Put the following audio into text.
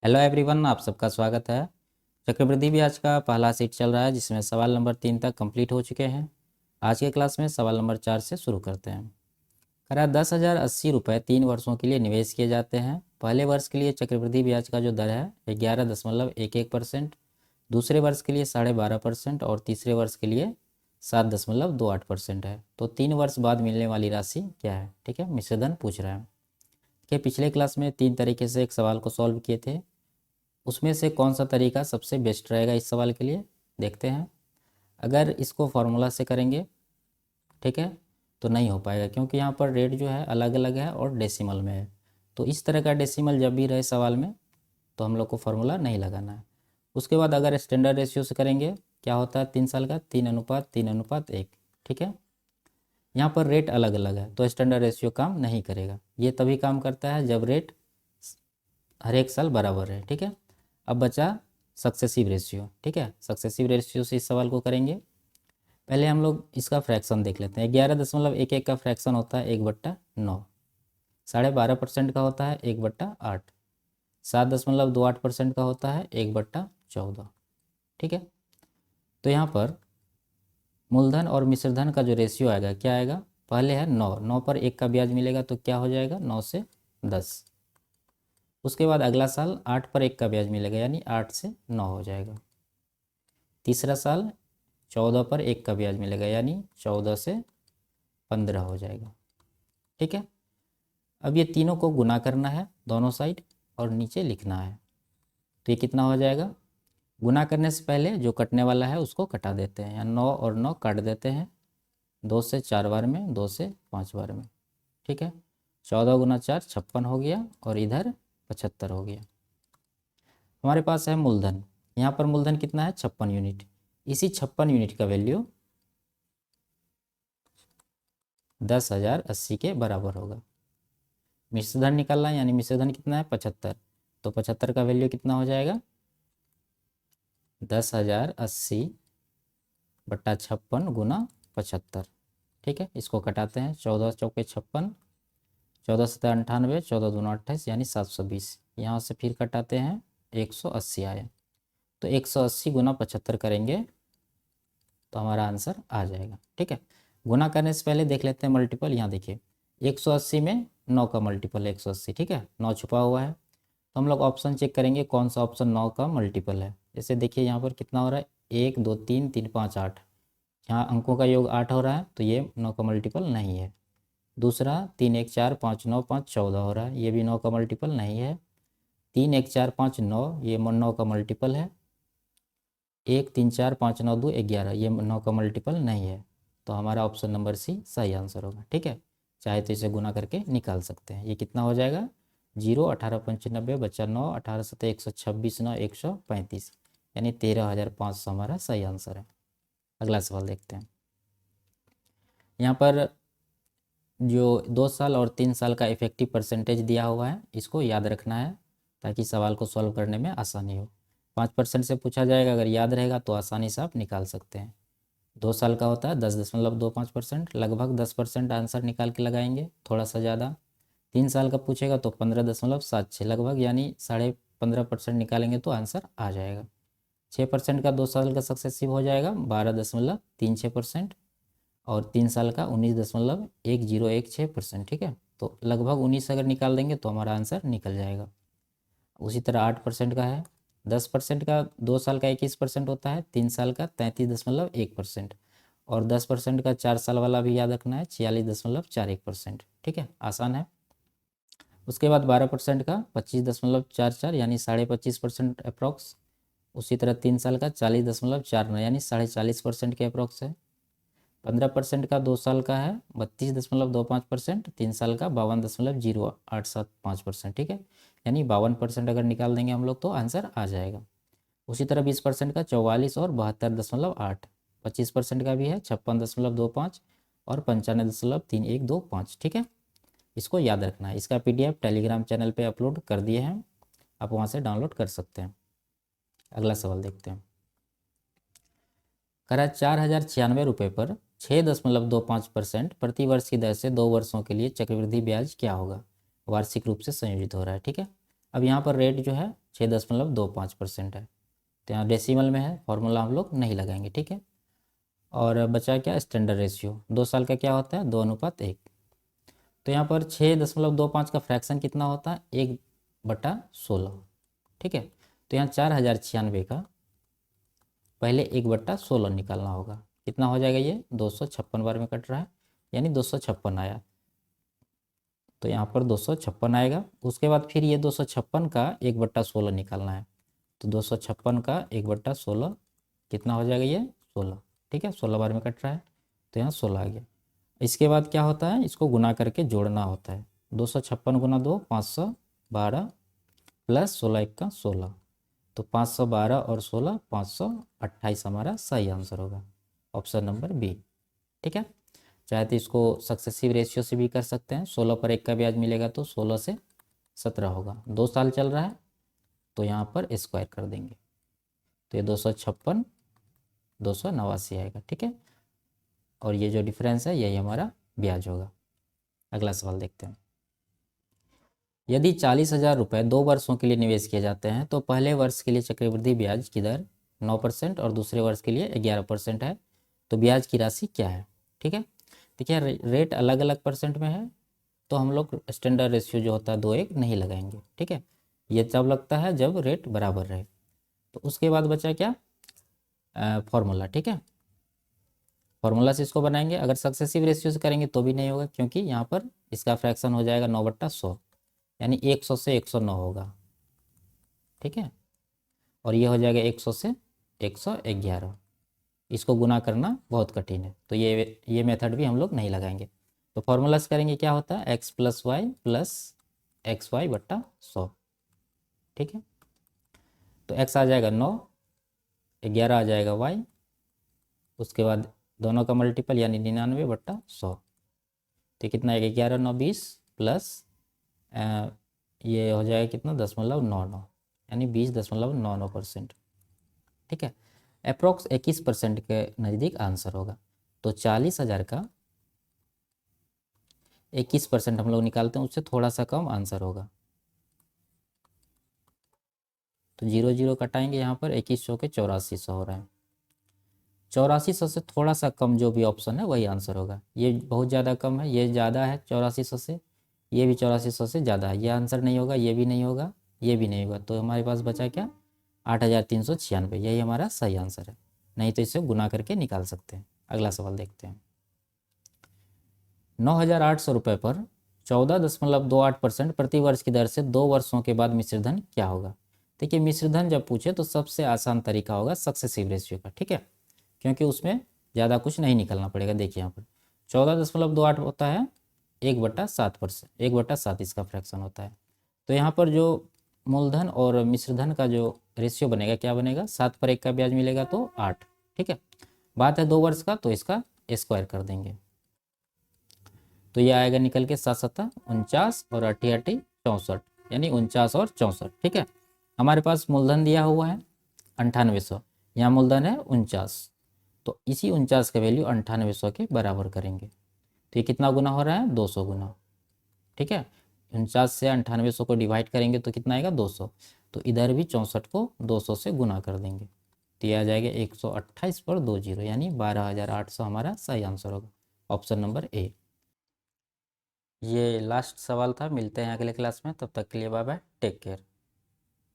Hello everyone, आप सबका स्वागत है। चक्रवृद्धि ब्याज का पहला सीट चल रहा है जिसमें सवाल नंबर 3 तक कंप्लीट हो चुके हैं। आज के क्लास में सवाल नंबर 4 से शुरू करते हैं। करा 10,080 रुपये 3 वर्षों के लिए निवेश किए जाते हैं। पहले वर्ष के लिए चक्रवृद्धि ब्याज का जो दर है 11.11%, दूसरे वर्ष के लिए 12.5% और तीसरे वर्ष के लिए 7.28% है। तो 3 वर्ष बाद मिलने वाली राशि क्या है? ठीक है, मिश्रधन पूछ रहा है कि पिछले क्लास में 3 तरीके से एक सवाल को सॉल्व किए थे, उसमें से कौन सा तरीका सबसे बेस्ट रहेगा इस सवाल के लिए, देखते हैं। अगर इसको फार्मूला से करेंगे, ठीक है, तो नहीं हो पाएगा क्योंकि यहाँ पर रेट जो है अलग अलग है और डेसिमल में है। तो इस तरह का डेसिमल जब भी रहे सवाल में तो हम लोग को फार्मूला नहीं लगाना है। उसके बाद अगर स्टैंडर्ड रेशियो से करेंगे, क्या होता है 3 साल का 3:3:1, ठीक है। यहाँ पर रेट अलग अलग है तो स्टैंडर्ड रेशियो काम नहीं करेगा। ये तभी काम करता है जब रेट हर एक साल बराबर है, ठीक है। अब बचा सक्सेसिव रेशियो, ठीक है। सक्सेसिव रेशियो से इस सवाल को करेंगे। पहले हम लोग इसका फ्रैक्शन देख लेते हैं। 11.11 का फ्रैक्शन होता है 1/9, 12.5% का होता है 1/8, 7.28% का होता है 1/14, ठीक है। तो यहाँ पर मूलधन और मिश्रधन का जो रेशियो आएगा क्या आएगा? पहले है 9, 9 पर 1 का ब्याज मिलेगा तो क्या हो जाएगा? 9 से 10। उसके बाद अगला साल 8 पर 1 का ब्याज मिलेगा यानी 8 से 9 हो जाएगा। तीसरा साल 14 पर 1 का ब्याज मिलेगा यानी 14 से 15 हो जाएगा, ठीक है। अब ये तीनों को गुना करना है दोनों साइड और नीचे लिखना है। तो ये कितना हो जाएगा? गुना करने से पहले जो कटने वाला है उसको कटा देते हैं, या 9 और 9 काट देते हैं। 2 से 4 बार में, 2 से 5 बार में, ठीक है। 14 गुना 4 56 हो गया और इधर 75 हो गया। हमारे पास है मूलधन। यहाँ पर मूलधन कितना है? 56 यूनिट। इसी 56 यूनिट का वैल्यू 10,080 के बराबर होगा। मिश्रधन निकालना है यानी मिश्रधन कितना है? 75। तो 75 का वैल्यू कितना हो जाएगा? 10,080 बट्टा 56 गुना 75, ठीक है। इसको कटाते हैं। 14 चौके 56, 14 सत्तर 98, 14 दूना 28 यानी 720। यहाँ से फिर कटाते हैं 180 आया। तो 180 गुना 75 करेंगे तो हमारा आंसर आ जाएगा, ठीक है। गुना करने से पहले देख लेते हैं मल्टीपल। यहाँ देखिए 180 में 9 का मल्टीपल है 180, ठीक है। 9 छुपा हुआ है तो हम लोग ऑप्शन चेक करेंगे कौन सा ऑप्शन 9 का मल्टीपल है। जैसे देखिए यहाँ पर कितना हो रहा है? 1 2 3 3 5 8। यहाँ अंकों का योग 8 हो रहा है तो ये 9 का मल्टीपल नहीं है। दूसरा 3 1 4 5 9 5 14 हो रहा है, ये भी 9 का मल्टीपल नहीं है। 3 1 4 5 9, ये 9 का मल्टीपल है। 1 3 4 5 9 2 11, ये 9 का मल्टीपल नहीं है। तो हमारा ऑप्शन नंबर सी सही आंसर होगा, ठीक है। चाहे तो इसे गुना करके निकाल सकते हैं। ये कितना हो जाएगा? 0 18 95 बच्चा 9, 18 7 126 9 135 यानी 13,500 हमारा सही आंसर है। अगला सवाल देखते हैं। यहाँ पर जो 2 साल और 3 साल का इफेक्टिव परसेंटेज दिया हुआ है इसको याद रखना है ताकि सवाल को सॉल्व करने में आसानी हो। 5% से पूछा जाएगा, अगर याद रहेगा तो आसानी से आप निकाल सकते हैं। 2 साल का होता है 10.25%, लगभग 10% आंसर निकाल के लगाएंगे, थोड़ा सा ज़्यादा। 3 साल का पूछेगा तो 15.76 लगभग यानी 15.5% निकालेंगे तो आंसर आ जाएगा। 6% का 2 साल का सक्सेसिव हो जाएगा 12.36%, और 3 साल का 19.1016%, ठीक है। तो लगभग 19 अगर निकाल देंगे तो हमारा आंसर निकल जाएगा। उसी तरह 8% का है। 10% का 2 साल का 21% होता है, 3 साल का 33.1%, और 10% का 4 साल वाला भी याद रखना है 46.41%, ठीक है, आसान है। उसके बाद 12% का 25.44 यानी 25.5% अप्रॉक्स। उसी तरह 3 साल का 40.49 यानी 40.5% के अप्रॉक्स है। 15% का 2 साल का है 32.25%, 3 साल का 52.0875%, ठीक है, यानी 52% अगर निकाल देंगे हम लोग तो आंसर आ जाएगा। उसी तरह 20% का 44 और 72.8, 25% का भी है 56.25 और 95.3125, ठीक है। इसको याद रखना है। इसका PDF टेलीग्राम चैनल पे अपलोड कर दिए हैं, आप वहाँ से डाउनलोड कर सकते हैं। अगला सवाल देखते हैं। करा 4,096 रुपये पर 6.25% प्रति वर्ष की दर से 2 वर्षों के लिए चक्रवृद्धि ब्याज क्या होगा? वार्षिक रूप से संयोजित हो रहा है, ठीक है। अब यहाँ पर रेट जो है 6.25% है। तो यहाँ डेसिमल में है, फॉर्मूला हम लोग नहीं लगाएंगे, ठीक है। और बचा क्या, स्टैंडर्ड रेशियो 2 साल का क्या होता है, 2:1। तो यहाँ पर 6.25 का फ्रैक्शन कितना होता है, 1/16, ठीक है। तो यहाँ 4096 का पहले 1/16 निकालना होगा। कितना हो जाएगा, ये 256 बार में कट रहा है, यानी 256 आया। तो यहाँ पर 256 आएगा। उसके बाद फिर ये 256 का 1/16 निकालना है। तो 256 का 1/16 कितना हो जाएगा, ये 16, ठीक है। 16 बार में कट रहा है, तो यहाँ 16 आ गया। इसके बाद क्या होता है, इसको गुना करके जोड़ना होता है। 256 गुना 2 512 प्लस 16 1 का 16, तो 512 और 16 528 हमारा सही आंसर होगा, ऑप्शन नंबर बी, ठीक है। चाहे तो इसको सक्सेसिव रेशियो से भी कर सकते हैं। 16 पर 1 का ब्याज मिलेगा तो 16 से 17 होगा। 2 साल चल रहा है तो यहाँ पर स्क्वायर कर देंगे, तो ये 256 289 आएगा, ठीक है। और ये जो डिफरेंस है यही हमारा ब्याज होगा। अगला सवाल देखते हैं। यदि 40,000 रुपये 2 वर्षों के लिए निवेश किए जाते हैं तो पहले वर्ष के लिए चक्रवृद्धि ब्याज की दर 9% और दूसरे वर्ष के लिए 11% है, तो ब्याज की राशि क्या है, ठीक है। देखिए रेट अलग अलग परसेंट में है, तो हम लोग स्टैंडर्ड रेशियो जो होता है 2:1 नहीं लगाएंगे, ठीक है। ये तब लगता है जब रेट बराबर रहे। तो उसके बाद बचा क्या, फॉर्मूला, ठीक है। फॉर्मूला से इसको बनाएंगे। अगर सक्सेसिव रेशियो से करेंगे तो भी नहीं होगा, क्योंकि यहाँ पर इसका फ्रैक्शन हो जाएगा 9/100, यानी 100 से 109 होगा, ठीक है। और ये हो जाएगा 100 से 111। इसको गुना करना बहुत कठिन है, तो ये मेथड भी हम लोग नहीं लगाएंगे। तो फॉर्मूला से करेंगे, क्या होता है, x + y + xy/100, ठीक है। तो x आ जाएगा 9, 11 आ जाएगा y, उसके बाद दोनों का मल्टीपल यानी 99/100। तो कितना है, 11 9 20 प्लस ये हो जाएगा कितना, 0.99, यानी 20.99%, ठीक है। अप्रोक्स 21% के नज़दीक आंसर होगा। तो 40,000 का 21% हम लोग निकालते हैं, उससे थोड़ा सा कम आंसर होगा। तो 0 0 कटाएंगे, यहाँ पर 2100 के 8400 हो रहा है। 8400 से थोड़ा सा कम जो भी ऑप्शन है वही आंसर होगा। ये बहुत ज़्यादा कम है, ये ज़्यादा है 8400 से, ये भी 8400 से ज़्यादा है, ये आंसर नहीं होगा, ये भी नहीं होगा, ये भी नहीं होगा। तो हमारे पास बचा क्या, 8396, यही हमारा सही आंसर है। नहीं तो इसे गुना करके निकाल सकते हैं। अगला सवाल देखते हैं। 9,800 रुपये पर 14.28% प्रति वर्ष की दर से 2 वर्षों के बाद मिश्रधन क्या होगा। देखिए मिश्रधन जब पूछे तो सबसे आसान तरीका होगा सक्सेसिव रेशियो का, ठीक है, क्योंकि उसमें ज़्यादा कुछ नहीं निकलना पड़ेगा। देखिए यहाँ पर 14.28 होता है 1/7%, 1/7 इसका फ्रैक्शन होता है। तो यहाँ पर जो मूलधन और मिश्रधन का जो रेशियो बनेगा, क्या बनेगा, 7 पर 1 का ब्याज मिलेगा तो 8, ठीक है। बात है 2 वर्ष का, तो इसका स्क्वायर कर देंगे, तो ये आएगा निकल के 7 7 49 और 8 8 64, यानी 49 और 64, ठीक है। हमारे पास मूलधन दिया हुआ है 9800, यहाँ मूलधन है 49, तो इसी 49 का वैल्यू 9800 के बराबर करेंगे। तो ये कितना गुना हो रहा है, 200 गुना, ठीक है। 49 से 9800 को डिवाइड करेंगे तो कितना आएगा, 200। तो इधर भी 64 को 200 से गुना कर देंगे, तो यह आ जाएगा 128 पर 2 0, यानी 12,800 हमारा सही आंसर होगा, ऑप्शन नंबर ए। ये लास्ट सवाल था। मिलते हैं अगले क्लास में, तब तक के लिए बाय बाय, टेक केयर।